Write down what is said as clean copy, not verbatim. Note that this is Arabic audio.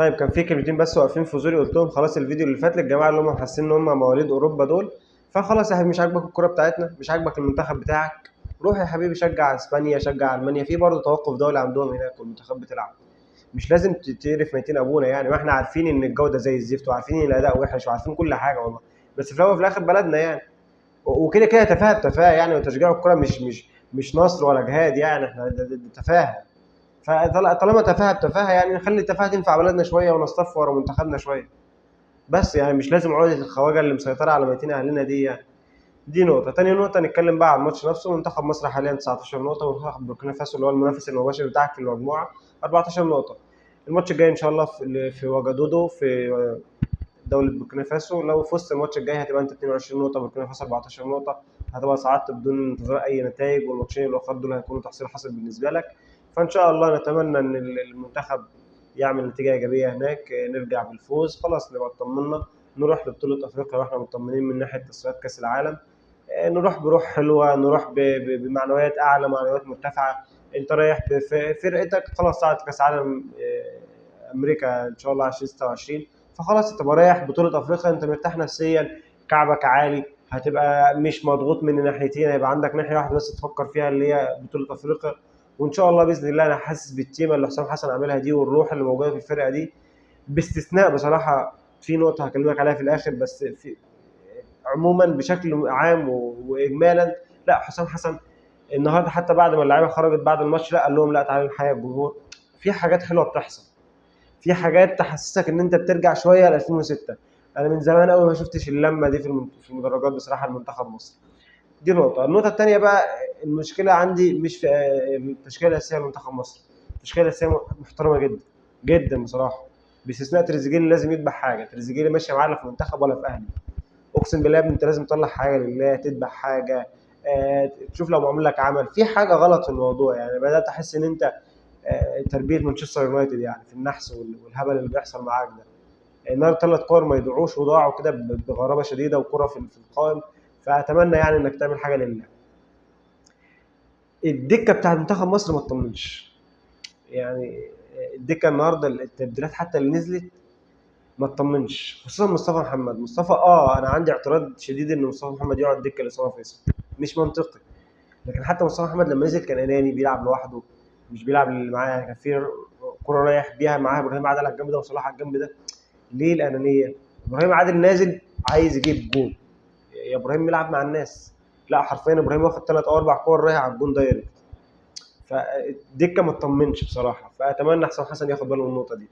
طيب كان في كلمتين بس واقفين في زوري قلتهم خلاص الفيديو اللي فات للجماعه اللي هم حاسين ان هم مواليد اوروبا دول. فخلاص يا حبيبي مش عاجبك الكوره بتاعتنا، مش عاجبك المنتخب بتاعك، روح يا حبيبي شجع اسبانيا، شجع المانيا، في برضه توقف دولي عندهم هناك والمنتخب بتلعب. مش لازم تقرف ميتين ابونا يعني، ما احنا عارفين ان الجوده زي الزفت وعارفين ان الاداء وحش وعارفين كل حاجه والله. بس في الاول وفي الاخر بلدنا يعني. وكده كده تفاهه بتفاهه يعني، وتشجيع الكوره مش نصر ولا جهاد يعني، احنا ده تفاهه. فطالما تفاهه بتفاهه يعني نخلي التفاهه تنفع بلدنا شويه ونصطف ورا منتخبنا شويه. بس يعني مش لازم عقده الخواجه اللي مسيطره على ميتين اهلنا دي يعني. دي نقطة، تاني نقطة نتكلم بقى عن الماتش نفسه. منتخب مصر حاليا 19 نقطة، ومنتخب بوركينا فاسو اللي هو المنافس المباشر بتاعك في المجموعة 14 نقطة. الماتش الجاي إن شاء الله في وجدودو في دولة بوركينا فاسو. لو فزت الماتش الجاي هتبقى أنت 22 نقطة، بوركينا فاسو 14 نقطة، هتبقى صعدت بدون انتظار أي نتائج، والماتشين الأخر دول هيكونوا تحصيل حاصل بالنسبة لك. فإن شاء الله نتمنى إن المنتخب يعمل نتيجة إيجابية هناك، نرجع بالفوز خلاص نبقى اطمنا، نروح لبطولة أفريقيا وإحنا مطمنين من ناحية تصفيات كأس العالم. نروح بروح حلوه، نروح بمعنويات اعلى، معنويات مرتفعه. انت رايح بفرقتك خلاص صعدت كاس عالم امريكا ان شاء الله 2026. فخلاص انت رايح بطوله افريقيا انت مرتاح نفسيا، كعبك عالي، هتبقى مش مضغوط من ناحيتين، هيبقى عندك ناحيه واحده بس تفكر فيها اللي هي بطوله افريقيا. وان شاء الله باذن الله انا حاسس بالتيمه اللي حسام حسن عاملها دي والروح اللي موجوده في الفرقه دي، باستثناء بصراحه في نقطه هكلمك عليها في الاخر. بس في عموما بشكل عام واجمالا، لا حسام حسن النهارده حتى بعد ما اللعيبه خرجت بعد الماتش لا قال لهم لا تعالوا نحيي الجمهور. في حاجات حلوه بتحصل، في حاجات تحسسك ان انت بترجع شويه ل 2006. انا من زمان قوي ما شفتش اللمه دي في المدرجات بصراحه لمنتخب مصر. دي نقطه. النقطه الثانيه بقى، المشكله عندي مش في التشكيله الاساسيه لمنتخب مصر. التشكيله الاساسيه محترمه جدا جدا بصراحه، باستثناء تريزيجيه اللي لازم يذبح حاجه. تريزيجيه اللي ماشيه معاه لا في المنتخب ولا في اهلي. اقسم بالله يا ابني انت لازم تطلع حاجه لله، تذبح حاجه. تشوف لو معمول لك عمل في حاجه غلط في الموضوع يعني. بدات احس ان انت تربيه مانشستر يونايتد يعني في النحس والهبل اللي بيحصل معاك ده. النهارده 3 كور ما يضيعوش وضاعوا كده بغرابه شديده، وكره في القائم. فاتمنى يعني انك تعمل حاجه لله. الدكه بتاعت منتخب مصر ما تطمنش يعني. الدكه النهارده التبديلات حتى اللي نزلت ما تطمنش، خصوصا مصطفى محمد. مصطفى انا عندي اعتراض شديد ان مصطفى محمد يقعد دكه لاسامه فيصل، مش منطقي. لكن حتى مصطفى محمد لما نزل كان اناني بيلعب لوحده، مش بيلعب اللي معاه يعني. كان في كوره رايح بيها معاه ابراهيم عادل على الجنب ده وصلاح على الجنب ده. ليه الانانيه؟ ابراهيم عادل نازل عايز يجيب جول، يا ابراهيم يلعب مع الناس. لا حرفيا ابراهيم واخد 3 او 4 كور رايح على الجون دايركت. فالدكه ما تطمنش بصراحه، فاتمنى حسام حسن ياخد باله من النقطه دي.